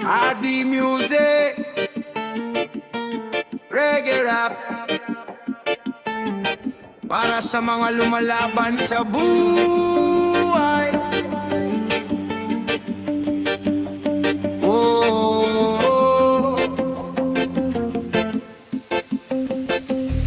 RD Music, reggae rap, para sa mga lumalaban sa buhay. Oh,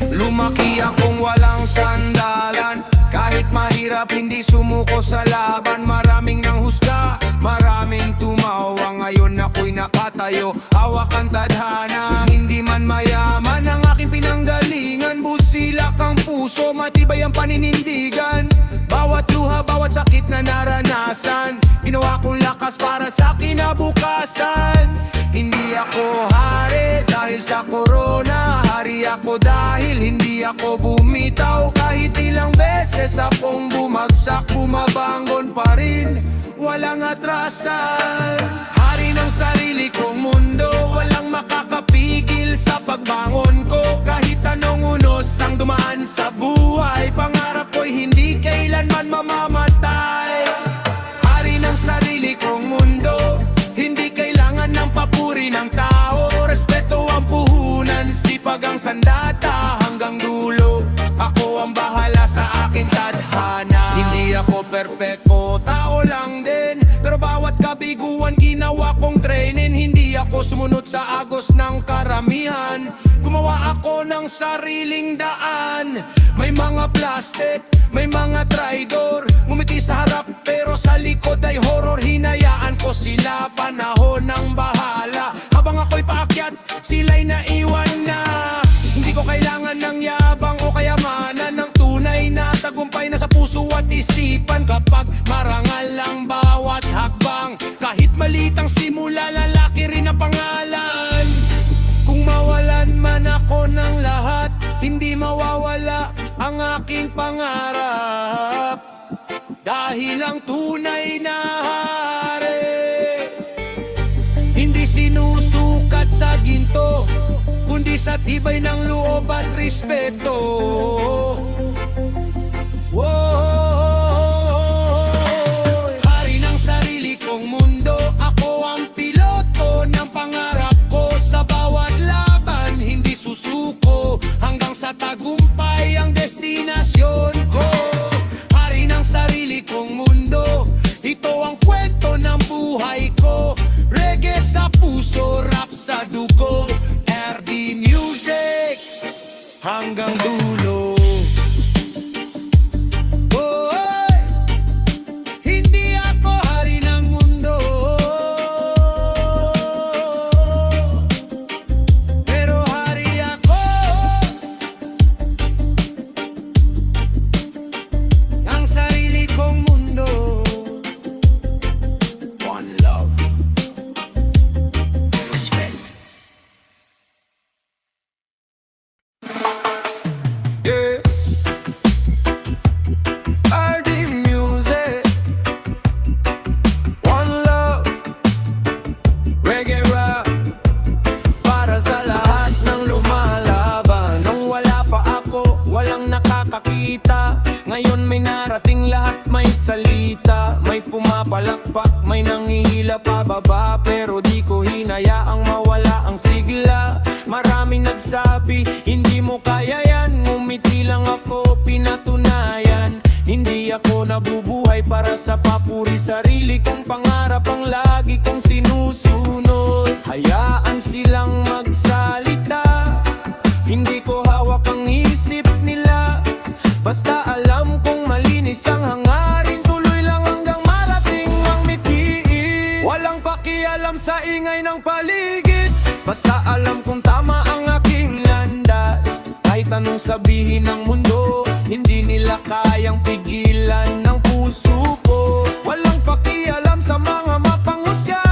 lumaki akong walang sandalan. Kahit mahirap hindi sumuko sa laban. Maraming nang husga, maraming tumawa. Ngayon ako'y nakatayo, hawak ang tadhana. Hindi man mayaman ang aking pinanggalingan. Busilak ang puso, matibay ang paninindigan. Bawat luha, bawat sakit na naranasan, ginawa kong lakas para sa kinabukasan. Hindi ako hari dahil sa corona. Hari ako dahil hindi ako bumitaw. Kahit ilang beses akong bumagsak, bumabangon pa rin, walang atrasan. Hari ng sarili kong mundo, walang makakapigil sa pagbangon ko. Kahit anong unos ang dumaan sa buhay, pangarap ko'y hindi kailanman mamamatay. Hari ng sarili kong mundo, hindi kailangan ng papuri ng tao. Respeto ang puhunan, sipag ang sandata. Hanggang dulo, ako ang bahala sa aking tadhana. Hindi ako perpekto, tao lang din, pero bawat kabiguan ginawa kong trainin. Hindi ako sumunod sa agos ng karamihan, gumawa ako ng sariling daan. May mga plastic, may mga traidor, ngumiti sa harap pero sa likod ay horror. Hinayaan ko sila, panahon ng bahala. Habang ako'y paakyat, sila'y naiwan na. Hindi ko kailangan ng yabang o kayamanan. Ng tunay na tagumpay na sa puso at isipan. Kapag marangal ang bawat hakbang, kahit maliit ang simula, lalaki rin ang pangalan. Kung mawalan man ako ng lahat, hindi mawawala ang aking pangarap. Dahil ang tunay na hari hindi sinusukat sa ginto, kundi sa tibay ng loob at respeto. Hari ng sarili kong mundo, ako ang piloto ng pangarap ko. Sa bawat laban, hindi susuko, hanggang sa tagumpay ang destinasyon ko. Hari ng sarili kong mundo, ito ang kwento ng buhay ko. Reggae sa puso, rap sa dugo, RD Music hanggang dulo. Hindi ako hari ng mundo, pero hari ako ng sarili kong mundo. One love, respect. Yeah. RD Music, one love, reggae rap, para sa lahat ng lumalaban. Nung wala pa ako, walang nakakakita. Ngayon may narating, lahat may salita. May pumapalakpak, may nangihila pababa, pero di ko hinayaang mawala ang sigla. Maraming nagsabi, hindi mo kaya yan. Ngumiti lang ako, pinatunayan. Hindi ako nabubuhay para sa papuri. Sarili kong pangarap ang lagi kong sinusunod. Hayaan silang magsalita, hindi ko hawak ang isip nila. Basta alam kong malinis ang hangarin, tuloy lang hanggang marating ang mitiin. Walang pakialam sa ingay ng paligid, basta alam kong tama ang aking landas. Kahit anong sabihin ng mundo, hindi nila kayang pigilan ng puso ko. Walang pakialam sa mga mapanghusga,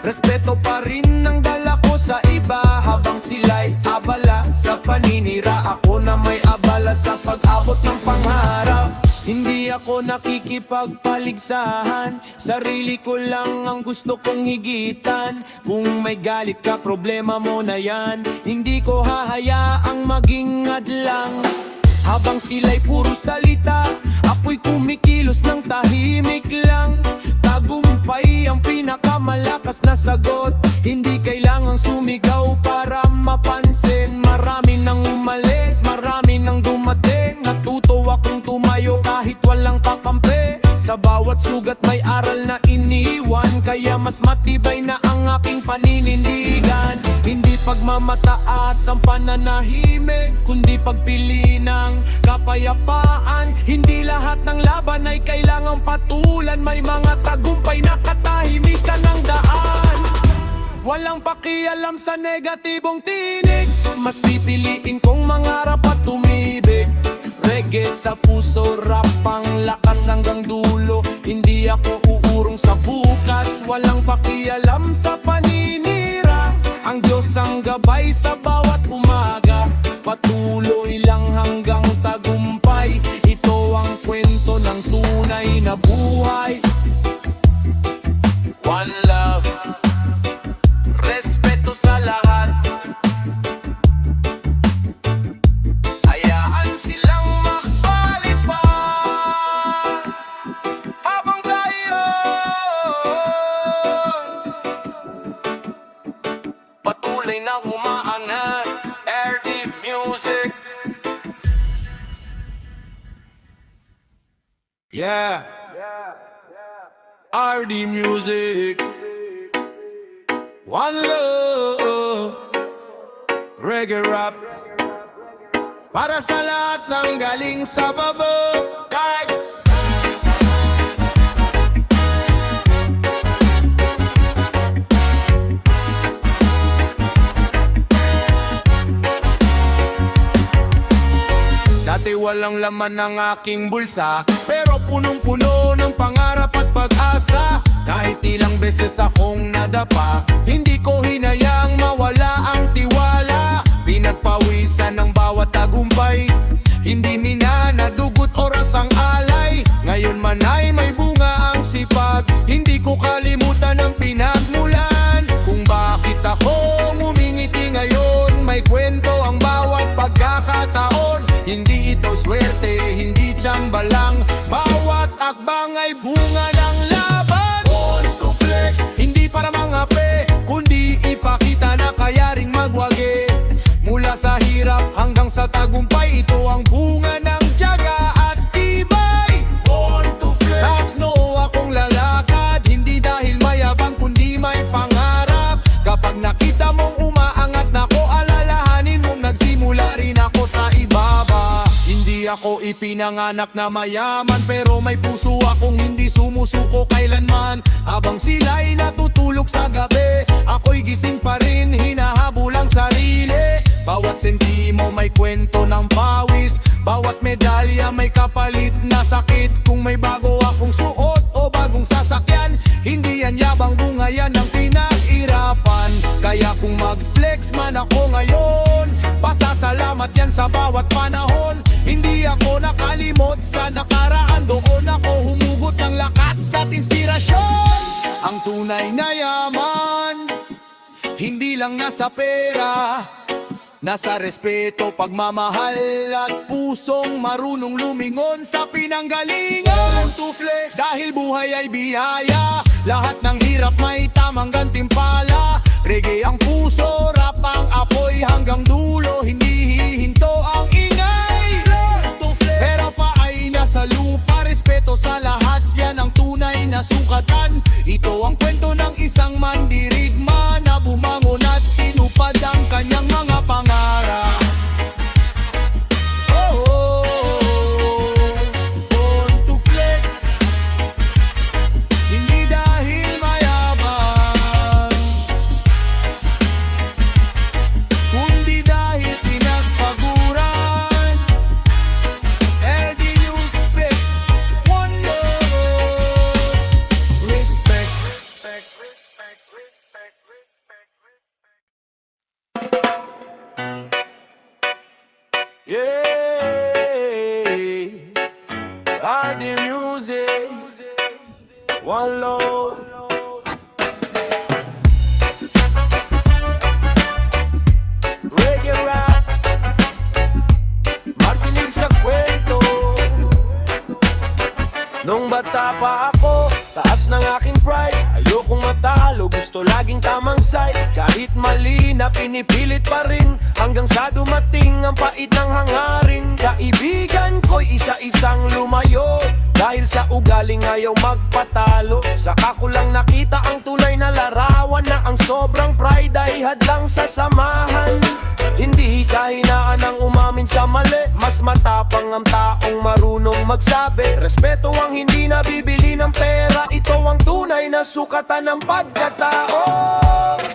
respeto pa rin ang dala ko sa iba. Habang sila'y abala sa paninira, ako na may abala sa pag-abot ng pangarap. Hindi ako nakikipagpaligsahan, sarili ko lang ang gusto kong higitan. Kung may galit ka, problema mo na yan, hindi ko hahayaang maging hadlang. Habang sila'y puro salita, ako'y kumikilos ng tahimik lang. Tagumpay ang pinakamalakas na sagot. Hindi kailangang sumigaw para mapansin. Marami nang umalis, marami nang dumating. Natuto akong tumayo kahit walang kakampi. Sa bawat sugat may aral na iniwan, kaya mas matibay na ang aking paninindigan. Hindi pagmamataas ang pananahimik, kundi pagpili ng kapayapaan. Hindi lahat ng laban ay kailangang patulan. May mga tagumpay na katahimikan ng daan. Walang pakialam sa negatibong tinig, mas pipiliin kong mangarap at tumibig. Reggae sa puso, rap ang lakas hanggang dulo. Hindi ako uurong sa bukas, walang pakialam sa paninira. Ang Diyos ang gabay sa bawat umaga, patuloy lang hanggang tagumpay. Ito ang kwento ng tunay na buhay. One love, respeto sa lahat. Hayaan silang magpalipad habang tayo patuloy na humaangat. RD Music. Yeah, RD Music. One love, reggae rap, para sa lahat ng galing sa baba. Kahit dati walang laman ng aking bulsa, pero punong-puno ng pangarap at pag-asa. Kahit ilang beses akong nadapa, hindi ko hinayang mawala ang tiwala. Pinagpawisan ng bawat tagumpay, hindi minanadugot oras ang alay. Ngayon man ay may bunga ang sipag, hindi ko kalimutan ang pinagmulan. Kung bakit ako ngumingiti ngayon, may kwento ang bawat pagkakataon. Hindi ito swerte, hindi tiyamba lang, bawat akbang ay bunga ng laban. Born to flex, hindi para mangapi, kundi ipakita na kaya ring magwagi. Mula sa hirap hanggang sa tagumpay, ito ang bunga ng tiyaga at tibay. Born to flex, taos noo akong lalakad, hindi dahil mayabang kundi may pangarap. Kapag nakita mong umaangat na ko, alalahanin mong nagsimula rin ako sa ibaba. Hindi ako ipinanganak na mayaman, pero may puso akong hindi sumusuko kailanman. Habang sila'y natutulog sa gabi, ako'y gising pa rin, hinahabol ang sarili. Bawat sentimo may kwento ng pawis, bawat medalya may kapalit na sakit. Kung may bago akong suot o bagong sasakyan, hindi yan yabang, bunga yan ng pinag-irapan. Kaya kung mag-flex man ako ngayon, pasasalamat yan sa bawat panahon. Hindi ako nakalimot sa nakaraan, doon ako humugot ng lakas at inspirasyon. Ang tunay na yaman, hindi lang nasa pera, nasa respeto, pagmamahal at pusong marunong lumingon sa pinanggalingan. To flex, dahil buhay ay biyaya, lahat ng hirap may tamang gantimpala. Reggae ang puso, rap ang apoy hanggang dulo, hindi hihinto ang ingay. To flex, pero pa ay nasa lupa, respeto sa lahat, yan ang tunay na sukatan. Ito ang kwento ng isang mandirigma na bumangon at tinupad ang kanyang mga pangarap. Born to flex, hindi dahil mayabang, kundi dahil pinagpaguran. LD Music, one love, respect. Yeah, RD Music, one love. Reggae rap, martinig sa kwento. Nung bata pa ako, taas ng aking pride, ayokong gusto laging tamang side. Kahit mali na pinipilit pa rin, hanggang sa dumating ang pait ng hangarin. Kaibigan ko'y isa-isang lumayo, dahil sa ugaling ayaw magpatalo. Saka ko lang nakita ang tunay na larawan, na ang sobrang pride ay hadlang sa samahan. Hindi kahinaan ang umamin sa mali, mas matapang ang taong marunong magsabi. Respeto ang hindi nabibili ng pera, ito ang tunay na sukatan ng pagkatao.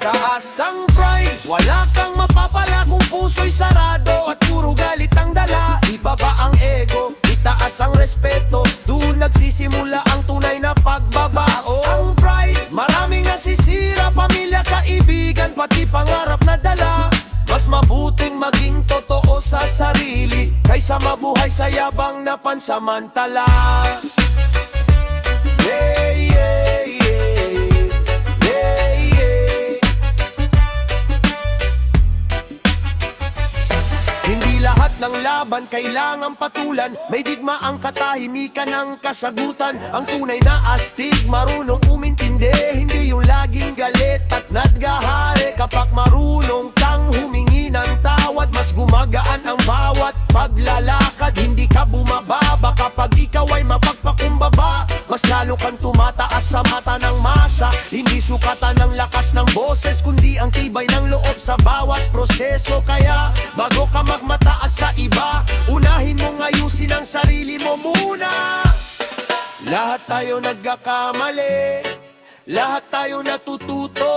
Taas ang pride, wala kang mapapala kung puso'y sarado at puro galit ang dala. Ibaba ang ego, itaas ang respeto, doon nagsisimula ang tunay na pagbabao. Ang pride, maraming nasisira, pamilya, kaibigan, pati pangarap na dala. Mas mabuting maging totoo sa sarili, kaysa mabuhay sa yabang na pansamantala. Yeah, yeah, yeah. Yeah, yeah. Hindi lahat ng laban kailangan patulan, may digma ang katahimikan ng kasagutan. Ang tunay na astig, marunong umintindi, hindi yung laging galit at nadgahari. Kapag marunong kang humingi ng tawad, mas gumagaan ang bawat paglalakad. Hindi ka bumababa kapag ikaw ay mapagpakumbaba, mas lalo kang tumataas sa mata ng masa. Hindi sukatan ng lakas ng boses, kundi ang tibay ng loob sa bawat proseso. Kaya bago ka magmataas sa iba, unahin mong ayusin ang sarili mo muna. Lahat tayo nagkakamali, lahat tayo natututo.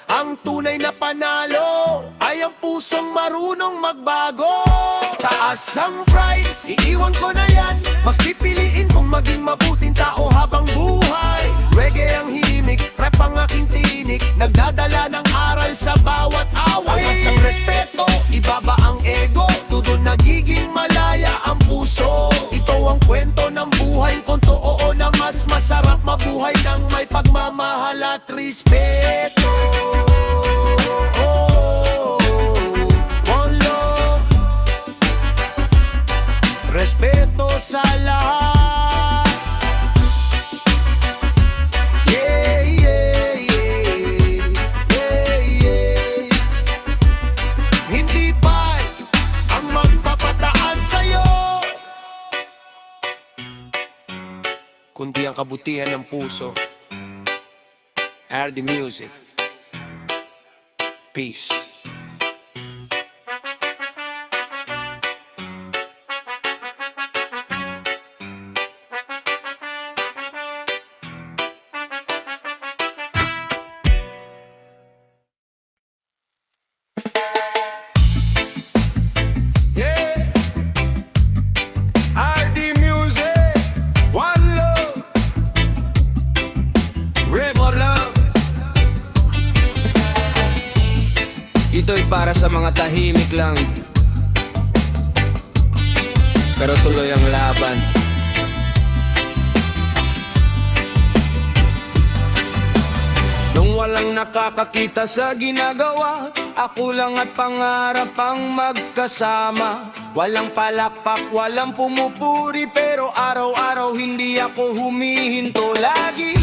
Ang tunay na panalo ay ang pusong marunong magbago. Taas ang pride, iiwan ko na yan, mas pipiliin kong maging mabuting tao habang buhay. Reggae ang himig, rap ang aking tinig, nagdadala ng aral sa bawat away. Taas ang respeto, ibaba ang ego, tudon nagiging malaya ang puso. Ito ang kwento ng buhay kung totoo na mas masarap mabuhay ng may pagmamahal at respeto. Respeto sa lahat. Yeah, yeah, yeah. Yeah, yeah. Hindi ba ang magpapataas sa'yo, kundi ang kabutihan ng puso. RD Music. Peace. Ito'y para sa mga tahimik lang, pero tuloy ang laban. Nung walang nakakakita sa ginagawa, ako lang at pangarap ang magkasama. Walang palakpak, walang pumupuri, pero araw-araw hindi ako humihinto. Lagi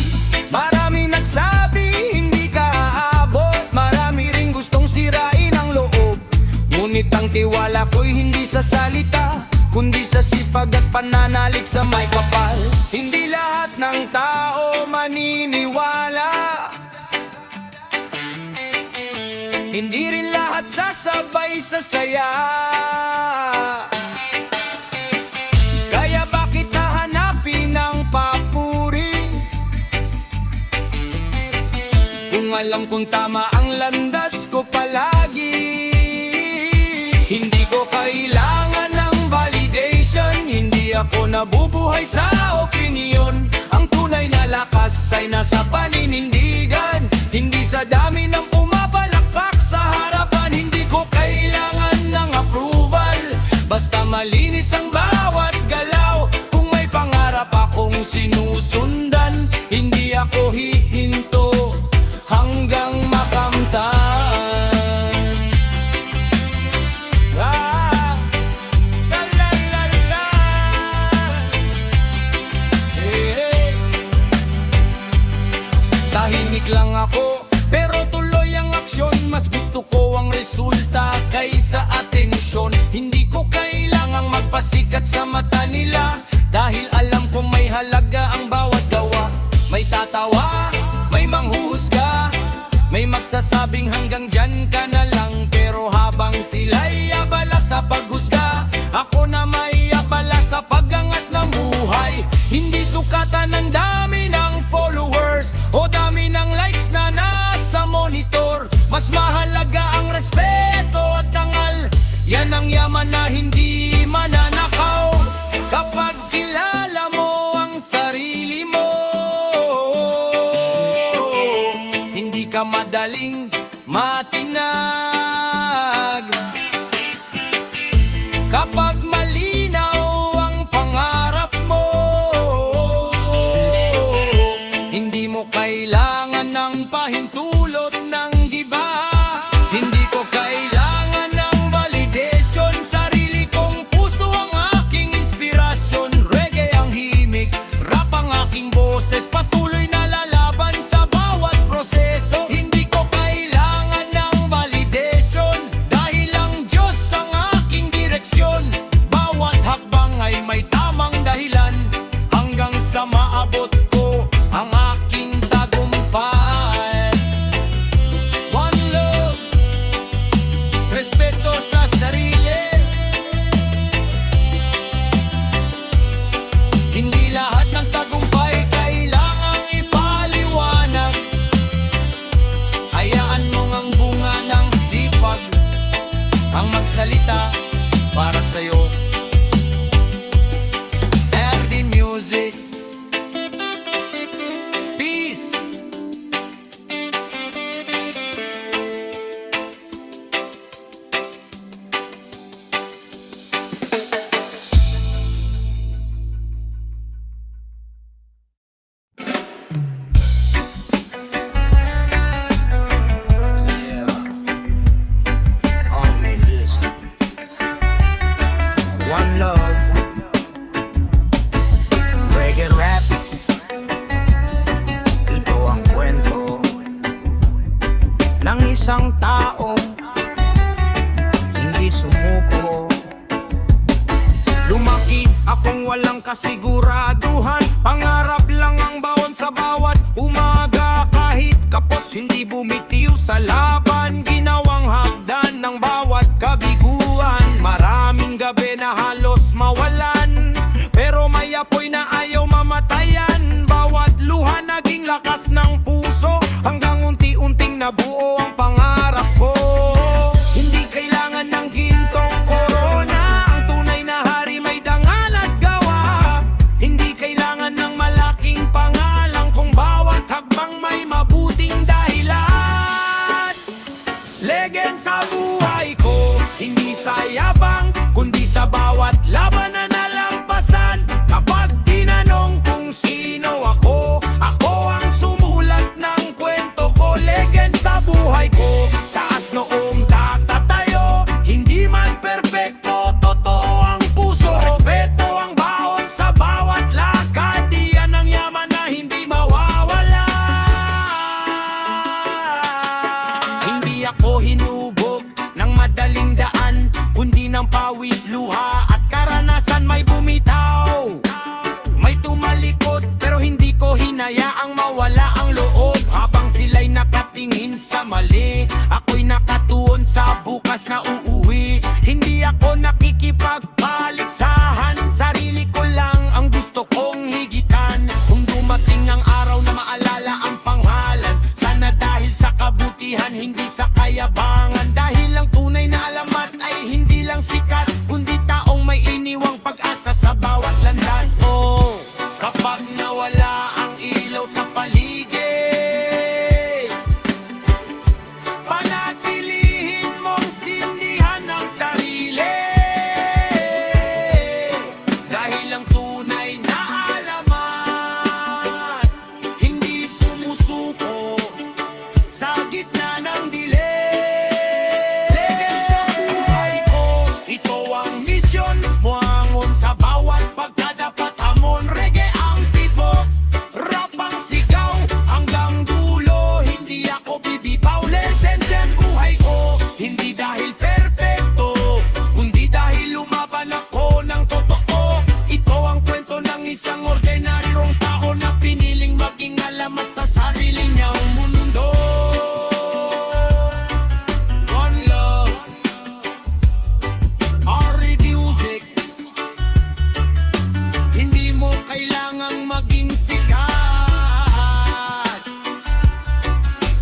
maraming nagsabi hindi ka aabot, marami ring gustong sirain ang loob. Ngunit ang tiwala ko'y hindi sa salita, kundi sa sipag at pananalig sa may kapal. Hindi lahat ng tao maniniwala, hindi rin lahat sasabay sa saya. Kaya bakit hahanapin ang papuri, kung alam kong tama ang landas ko palagi? Hindi ko kailangan ng validation, hindi ako nabubuhay sa opinyon. Ang tunay na lakas ay nasa paninindigan, hindi sa dami ng pumapalakpak sa harapan. Hindi ko kailangan ng approval, basta malinis ang bawat galaw. Kung may pangarap akong sinusundan, hindi ako hihinto hanggang makamtan. tahimik lang ako, pero tuloy ang aksyon. Mas gusto ko ang resulta kaysa atensyon. Hindi ko kailangang magpasikat sa mata nila, dahil alam kong may halaga ang bawat gawa. May tatawa, may manghuhusga, may magsasabing hanggang dyan ka na lang. Pero habang sila'y abala sa paghusga, ako na may abala sa pagangat ng buhay. Hindi sukatan ng dami ng followers o dami ng likes na nasa monitor. Mas mahalaga ang respeto at dangal, yan ang yaman na hindi mananakaw. Kapag kilala mo ang sarili mo, hindi ka madaling matinag. Kapag malinaw ang pangarap mo, hindi mo kailangan ng pahintulot ng giba. Hindi ko kailangan ng validation, sarili kong puso ang aking inspirasyon. Reggae ang himig, rap ang aking boses, patuloy na lalaban sa bawat proseso. Hindi ko kailangan ng validation, dahil ang Diyos ang aking direksyon. Bawat hakbang ay may tamang dahilan, hanggang sa maabot ko ang aking tagumpay. One love, respeto sa sarili. Hindi lahat ng tagumpay kailangang ipaliwanag. Hayaan mong ang bunga ng sipag ang magsalita para sa'yo. RD Music, peace. One love, reggae rap. Ito ang kwento ng isang taong hindi sumuko. Lumaki akong walang kasiguraduhan, pangarap lang ang bawon sa bawat umaga. Kahit kapos hindi bumitiw sa laban, ginawang hagdan ng bawat kabiguan. Maraming gabi na halos mawalan, pero may apoy na ayaw mamatayan. Bawat luha naging lakas ng puso, hanggang unti-unting nabuo ang pangarap ko. Hindi kailangan ng gintong korona, ang tunay na hari may dangal at gawa. Hindi kailangan ng malaking pangalan, kung bawat hakbang may mabuting dahilan. Legend sa buhay ko, hindi sa yabang, kundi sa bawat laban na nalampasan. Kapag tinanong kung sino ako, ako ang sumulat ng kwento ko. Legend sa buhay ko, taas noong tatatayo. Hindi man perpekto, totoo ang puso. Respeto ang bawon sa bawat lakad, diyan ang yaman na hindi mawawala. Hindi ako hinubog ng madaling daan, kundi ng pawis, luha at karanasan. May bumitaw, may tumalikod, pero hindi ko hinayaang mawala ang loob. Habang sila'y nakatingin sa mali, ako'y nakatuon sa bukas na uuwi. Hindi ako nakikipagpaligsahan, sarili ko lang ang gusto kong higitan. Kung dumating ang araw na maalala ang pangalan, sana dahil sa kabutihan, hindi sa kayabangan. Dahil ang tunay na alamat ay hindi lang sikat, kundi taong may iniwang pag-asa sa bawat landas. Oh, kapag nawala ang ilaw sa paligid, panatilihin mong sindihan ang sarili. Dahil ang tunay na alamat hindi sumusuko sa gitna ng dilim. Legend sa buhay ko, ito ang misyon. Buhangon sa bawat pagkadapat hamon. Reggae ang tibok, rap ang sigaw, salamat sa sarili niyang mundo. One love, RD Music. Hindi mo kailangang maging sikat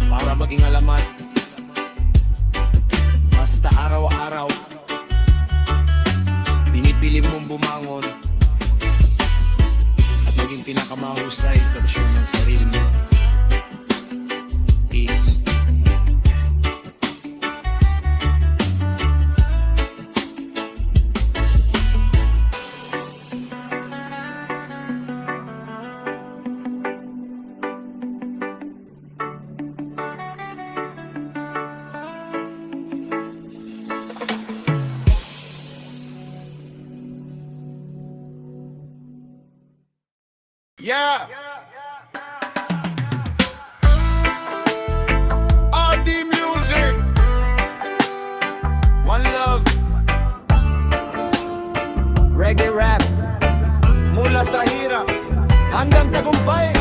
para maging alamat. Basta araw-araw pinipili mong bumangon at maging pinakamahusay version ng sarili mo. Peace. Yeah. RD Music. One love. Reggae rap. Mula sa hirap hanggang tagumpay.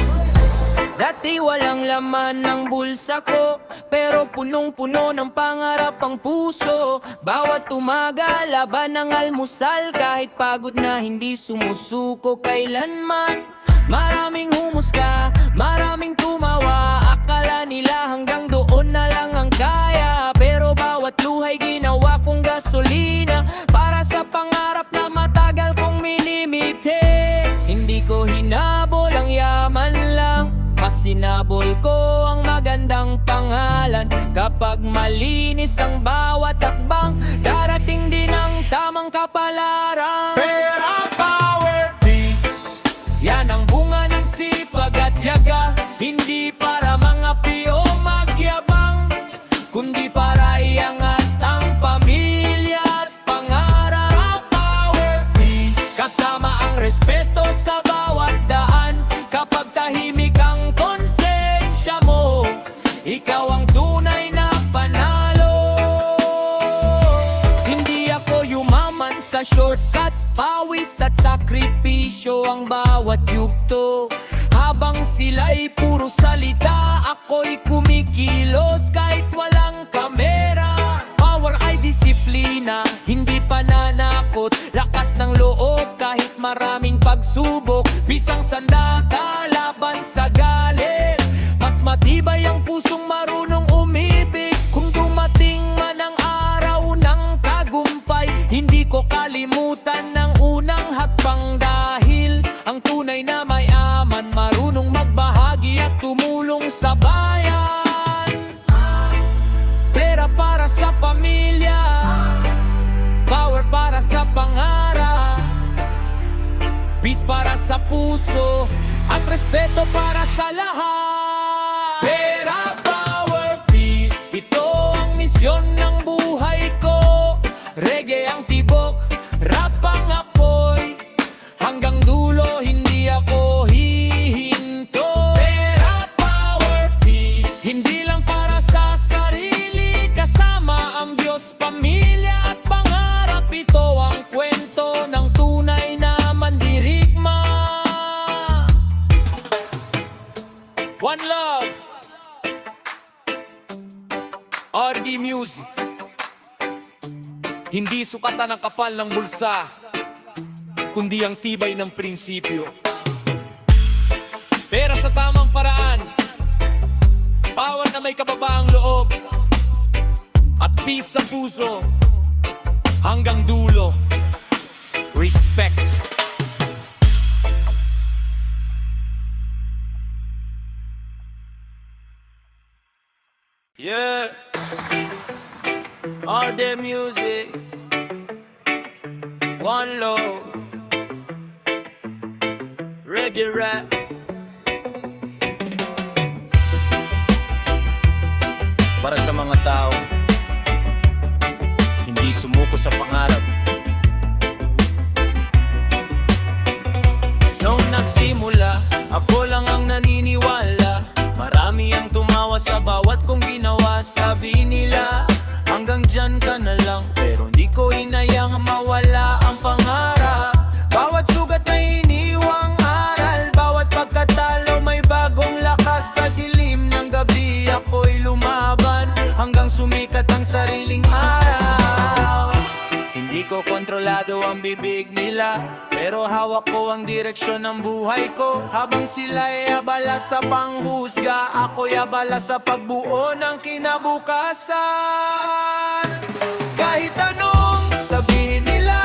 Dati walang laman ng bulsa ko, pero punong-puno ng pangarap ang puso. Bawat umaga, laban ng almusal, kahit pagod na hindi sumusuko kailanman. Maraming humusga, maraming tumawa, akala nila hanggang doon na lang ang kaya. Pero bawat luhay ginawa kong gasolina para sa pangarap na matagal kong minimite. Hindi ko hinabol ang yaman lang, mas sinabol ko ang magandang pangalan. Kapag malinis ang bawat hakbang, darating din ang tamang kapalaran. Pera, power, peace. Yan ang bunga ng sipag at tiyaga, hindi para mga piyo magyabang, kundi para iangat ang pamilya at pangarap. Power, peace. Kasama ang respeto sa bawat daan. Kapag tahimik ang konsensya mo, ikaw ang tunay na panalo. Hindi ako yumaman sa shortcut, pawis at sakripisyo ang bawat yugto. Habang sila'y puro salita, ako'y kumikilos kahit walang kamera. Power ay disiplina, hindi pananakot, lakas ng loob kahit maraming pagsubok. Bisang sandata laban sa galit, mas matibay ang pusong marunong umibig. Kung dumating man ang araw ng tagumpay, hindi ko kalimutan ng unang hakbang. Dahil ang tunay na mayaman, marunong magbahagi at tumulong sa bayan. Pera para sa pamilya, power para sa pangarap, peace para sa puso, at respeto para sa lahat. Pera, power, peace, ito ang misyon ng buhay ko. Reggae ang tibok, rap ang apoy, hanggang dulo hindi ako hihinto. Pera, power, peace, hindi lang para sa sarili, kasama ang Diyos, pamilya at pangarap. Ito ang kwento ng tunay na mandirigma. One love, RD Music. Hindi sukatan ang kapal ng bulsa, kundi ang tibay ng prinsipyo. Pera sa tamang paraan, power na may kababaang loob, at peace sa puso, hanggang dulo. Respect. Yeah. RD Music. One love. Reggae rap. Para sa mga tao hindi sumuko sa pangarap. Nung nagsimula, ako lang ang naniniwala. Marami ang tumawa sa bawat kong ginawa. Sabi nila, hanggang dyan ka na lang. Pero hindi ko hinayang mawala ang pangarap. Bawat sugat ay iniwang aral. Bawat pagkatalo may bagong lakas. ang bibig nila, pero hawak ko ang direksyon ng buhay ko. Habang sila ay abala sa panghusga, ako'y abala sa pagbuo ng kinabukasan. Kahit anong sabihin nila,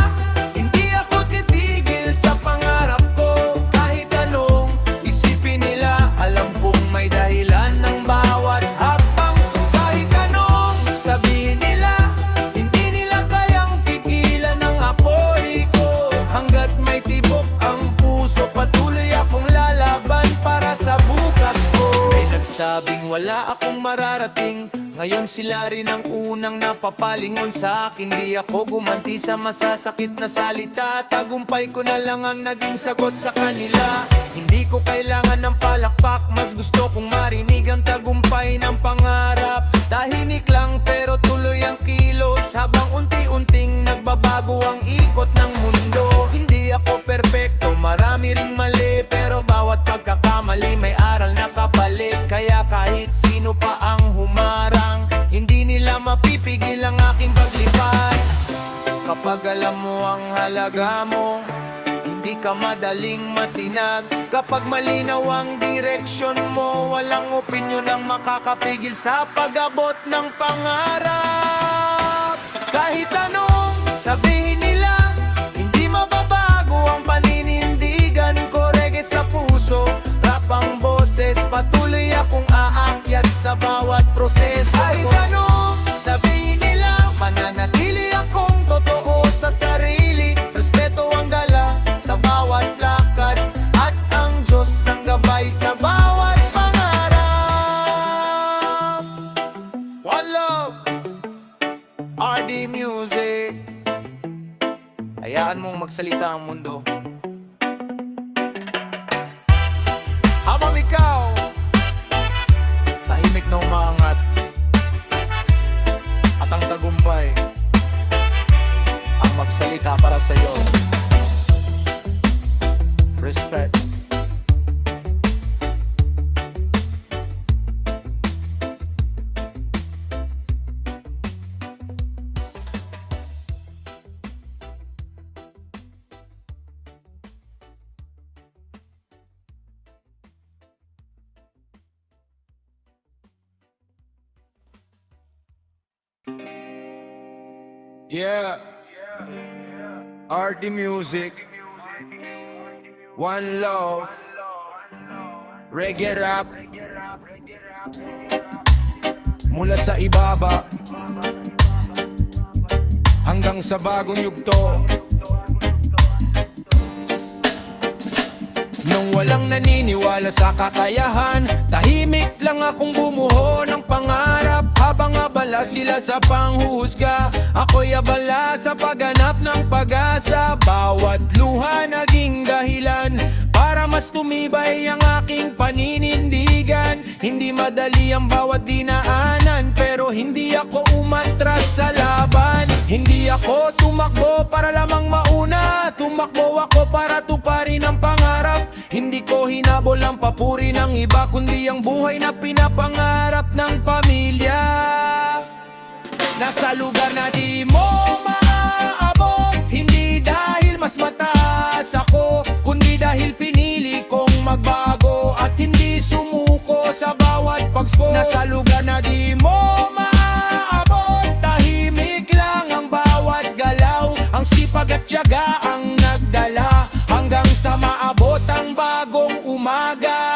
hindi ako titigil sa pangarap ko. Kahit anong isipin nila, alam kong may dahilan ng bawat hakbang. Kahit anong sabihin nila, hindi nila kayang pigilan ang apoy ko. Hanggat may tibok ang puso, patuloy akong lalaban para sa bukas ko. May nagsabing wala akong mararating, ngayon sila rin ang unang napapalingon sa akin. Di ako gumanti sa masasakit na salita, tagumpay ko na lang ang naging sagot sa kanila. Hindi ko kailangan ng palakpak, mas gusto kong marinig ang tagumpay ng pangarap. Tahimik lang pero tuloy ang kilos, habang unti-unting nagbabago ang ikot ng mundo. Hindi ako perpekto, marami ring mali, pero bawat pagkakamali may aral na kapalit. Kaya kahit sino pa ang humarang, hindi nila mapipigil ang aking paglipad. Kapag alam mo ang halaga mo, hindi ka madaling matinag. Kapag malinaw ang direksyon mo, walang opinyon ang makakapigil sa pag-abot ng pangarap. Kahit anong sabihin nila, hindi mababago ang paninindigan ko. Reggae sa puso, rap ang boses, patuloy akong aakyat sa bawat proseso ko. Kahit anong sabihin nila, mananatili akong totoo sa sarili. Respeto ang gala sa bawat lakad, at ang Diyos ang gabay sa bawat pangarap. One love, RD Music. Hayaan mong magsalita ang mundo, habang ikaw tahimik na umaangat, at ang tagumpay ang magsalita para sa iyo. Respect. Yeah, RD Music, One Love, Reggae Rap, mula sa ibaba hanggang sa bagong yugto. Nung walang naniniwala sa kakayahan, tahimik lang akong bumuho ng pangarap. Habang abala sila sa panghuhusga, ako'y abala sa paghanap ng pag-asa. Bawat luha naging dahilan para mas tumibay ang aking paninindigan. Hindi madali ang bawat dinaanan, pero hindi ako umatras sa laban. Hindi ako tumakbo para lamang mauna, tumakbo ako para tuparin ang pangarap. Hindi ko hinabol ang papuri ng iba, kundi ang buhay na pinapangarap ng pamilya. Nasa lugar na di mo maaabot, hindi dahil mas mataas ako, kundi dahil pinili kong magbago at hindi sumuko sa bawat pagsko. Nasa lugar na di mo maaabot, tahimik lang ang bawat galaw. Ang sipag at tiyaga ang nagdala hanggang sa maabot ang bagong umaga.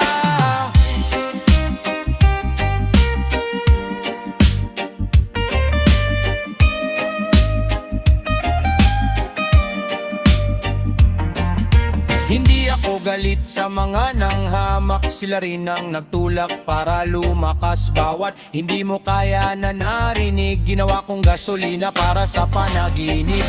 Hindi ako galit sa mga nanghamak, sila rin ang nagtulak para lumakas. Bawat hindi mo kaya na narinig, ginawa kong gasolina para sa panaginip.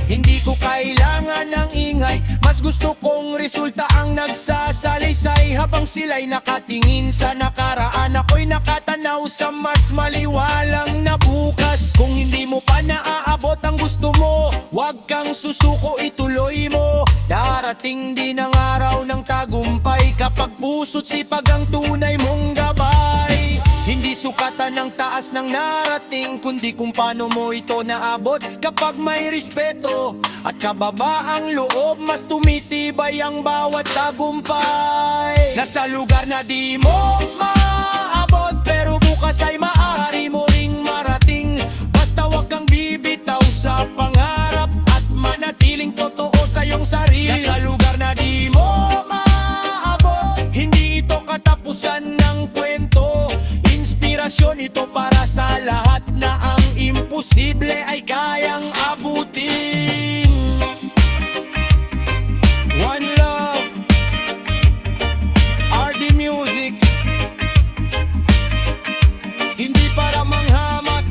Hindi ko kailangan ng ingay, mas gusto kong resulta ang nagsasalaysay. Habang sila'y nakatingin sa nakaraan, ako'y nakatanaw sa mas maliwalang na bukas. Kung hindi mo pa naaabot ang gusto mo, huwag kang susuko, ituloy mo. Darating din ang araw ng tagumpay, kapag puso't sipag ang tunay mong gabay. Hindi sukat pagkatan ng taas ng narating, kundi kung paano mo ito naabot. Kapag may respeto at kababaang loob, mas tumitibay ang bawat tagumpay. Nasa lugar na di mo maabot, pero bukas ay maaari mo ring marating. Basta wag kang bibitaw sa pangarap at manatiling totoo sa iyong sarili. Nasa lugar na di mo maabot, hindi ito katapusan ng kwento. Inspirasyon ito para sa lahat na ang imposible ay kayang abutin. One love, RD Music. Hindi para manghamak,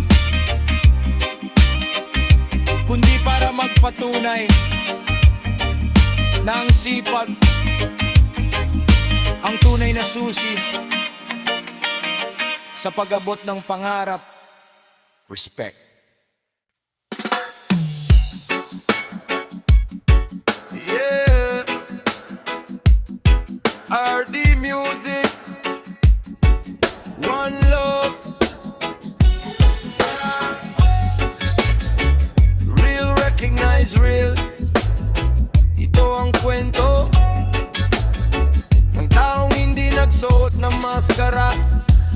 kundi para magpatunay ng sipag, ang tunay na susi sa pag-abot ng pangarap. Respect. Yeah, RD Music. One love. Real, recognize real. Ito ang kwento ng taong hindi nagsuot ng maskara.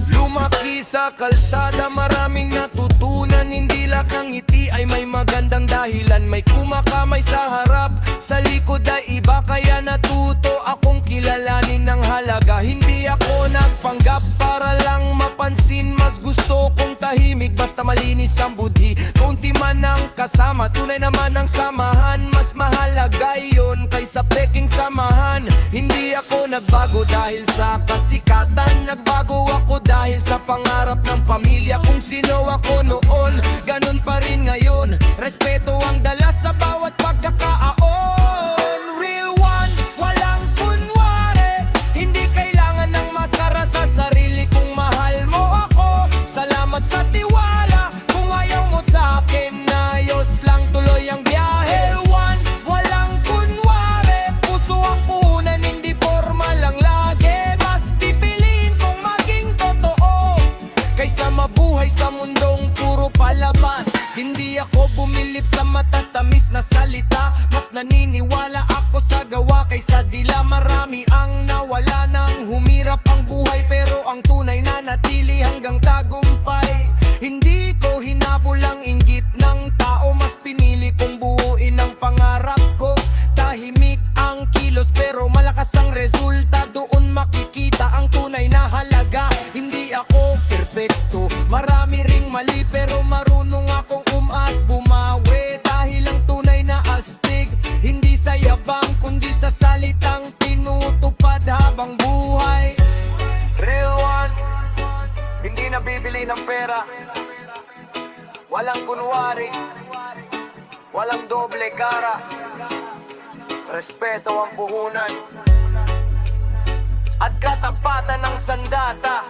Lumaki sa kalsada, maraming natutunan. Hindi lang ang ngiti ay may magandang dahilan. May kumakamay sa harap, sa likod ay iba. Kaya natuto akong kilalanin ng halaga. Hindi ako nagpanggap para lang mapansin. Mas gusto kong tahimik, basta malinis ang budhi. Kaunti man ang kasama, tunay naman ang samahan. Mas mahalaga yun kaysa peking samahan. Hindi ako nagbago dahil sa kasikatan. Nagbago ako dahil sa pangarap ng pamilya. Kung sino ako noon, ganun pa rin ngayon. Respeto ang dala sa bawat pagkakaaon. Real one, walang kunwari. Hindi kailangan ng maskara sa sarili. Kung mahal mo ako, salamat sa tiwala. Kung ayaw mo sa akin, ayos lang, tuloy ang biyahe. Real one, walang kunwari. Puso ang puhunan, hindi formal lang lagi. Mas pipiliin kong maging totoo kaysa mabuhay sa mundong puro palabas. Hindi ako bumilip sa matatamis na salita. Mas naniniwala ako sa gawa kaysa dila. Marami ang nawala nang humirap ang buhay, pero ang tunay na natili hanggang tagumpay. Hindi ko hinabol ang inggit ng tao, mas pinili kong buuin ang pangarap ko. Tahimik ang kilos pero malakas ang resulta. Doon makikita ang tunay na halaga. Hindi ako perfecto, marami ring mali, pero marunong akong at bumawi. Dahil ang tunay na astig, hindi sa yabang, kundi sa salitang tinutupad habang buhay. Real one, hindi nabibili ng pera. Walang kunwari, walang doble cara. Respeto ang puhunan at katapatan ng sandata.